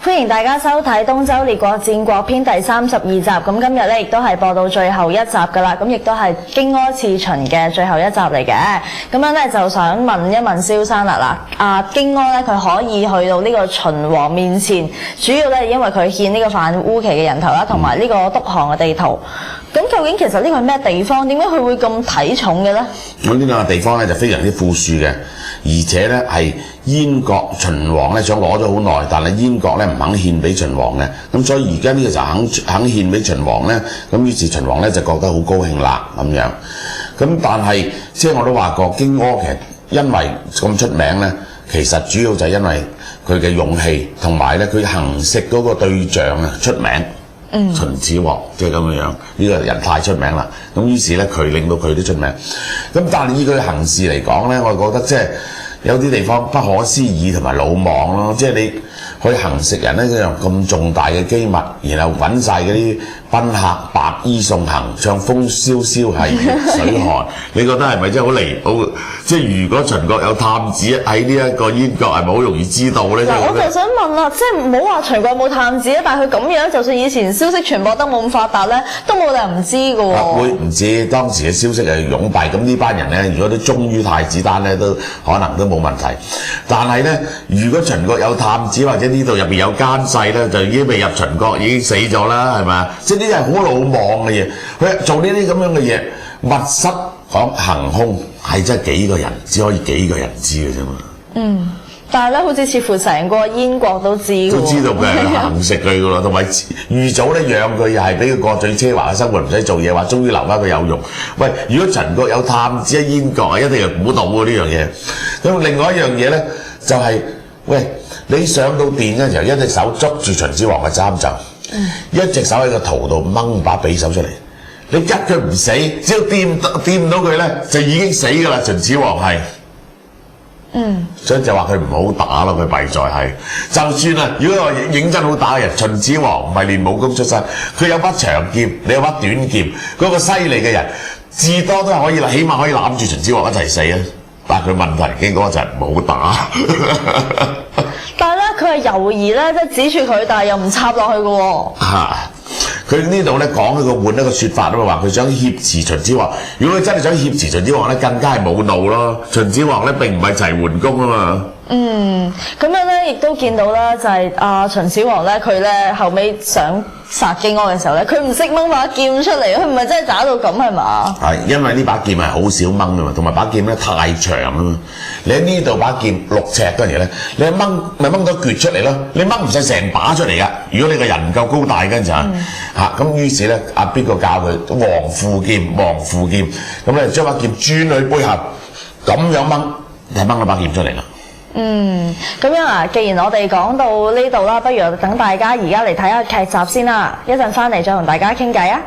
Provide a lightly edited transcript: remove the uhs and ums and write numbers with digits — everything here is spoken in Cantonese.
歡迎大家收睇《東周列國戰國篇》第32集。咁今日咧亦都係播到最後一集噶啦，咁亦都係荊軻刺秦嘅最後一集嚟嘅。咁樣咧就想問一問蕭生啦，嗱，荊軻咧佢可以去到呢個秦王面前，主要咧因為佢獻呢個范烏期嘅人頭啦，同埋呢個督航嘅地圖。咁究竟其實呢個係咩地方？點解佢會咁睇重嘅咧？咁呢兩個地方咧就非常之富庶嘅，而且咧係燕國秦王咧想攞咗好耐，但係燕國咧唔肯獻俾秦王嘅，咁所以而家呢個就肯獻俾秦王咧，咁於是秦王咧就覺得好高興啦咁樣。咁但係即係我都話過，荊軻其實因為咁出名咧，其實主要就係因為佢嘅勇氣同埋咧佢行刺嗰個對象啊出名。秦始皇即係咁樣，呢個人太出名啦。咁於是咧，佢令到佢都出名。咁但係以佢行事嚟講咧，我覺得即係有啲地方不可思議同埋魯莽咯。即係你去行刺人呢一樣咁重大嘅機密，然後揾晒嗰啲賓客白衣送行，唱風蕭蕭係月水寒。你覺得係咪真係好離譜？即係如果秦國有探子喺呢一個燕國，係咪好容易知道咧？我就想問啦，即係唔好話秦國冇探子啊，但係佢咁樣，就算以前消息傳播得冇咁發達咧，都冇理由唔知㗎喎。會唔知當時嘅消息係擁蔽，咁呢班人咧，如果都忠於太子丹咧，都可能都冇問題。但係咧，如果秦國有探子或者呢度入邊有奸細咧，就已經未入秦國，已經死咗啦，係咪？即係呢啲係好魯莽嘅嘢，佢做呢啲咁樣嘅嘢，密室講行兇係真係幾個人，只可以幾個人知嘅啫嘛。但係咧，好似似乎成個燕國都知㗎喎。都知道嘅，行食佢㗎咯，同埋預早咧養佢，又係俾佢過最奢華嘅生活，唔使做嘢，話終於留翻佢有用。喂，如果秦國有探子喺燕國，一定係估到喎呢樣嘢。咁另外一樣嘢咧，就係、喂，你上到殿嘅時候，一隻手捉住秦始皇嘅衫袖，一隻手喺個圖度掹把匕首出嚟。你吉佢唔死，只要掂唔到佢咧，就已經死㗎啦。秦始皇係。所以就話佢唔好打咯，佢弊在係，就算啊，如果話認真好打嘅人，秦始皇唔係練武功出身，佢有把長劍，你有把短劍，嗰個犀利嘅人，至多都係可以，起碼可以攬住秦始皇一齊死啊！但係佢問題，荊軻就係唔好打。但係咧，佢係猶豫咧，即係指住佢，但係又唔插落去嘅喎。佢呢度咧講佢個換一個説法啊嘛，話佢想挾持秦始皇。如果佢真係想挾持秦始皇咧，更加係冇怒咯。秦始皇咧並唔係齊桓公啊嘛。咁樣咧，亦都見到啦，就係秦始皇咧，佢咧後尾想殺荊軻嘅時候咧，佢唔識掹把劍出嚟，佢唔係真係渣到咁係嘛？係，因為呢把劍係好少掹噶嘛，同埋把劍咧太長啊嘛。你喺呢度把劍6尺嗰陣時咧，你掹咪掹到橛出嚟咯，你掹唔使成把出嚟噶。如果你個人唔夠高大嗰陣時咁於是咧，邊個教佢王父劍？咁咧將把劍轉去背後，咁樣掹，就掹咗把劍出嚟啦。咁樣啊，既然我哋講到呢度啦，不如等大家而家嚟睇下劇集先啦，一陣翻嚟再同大家傾偈啊！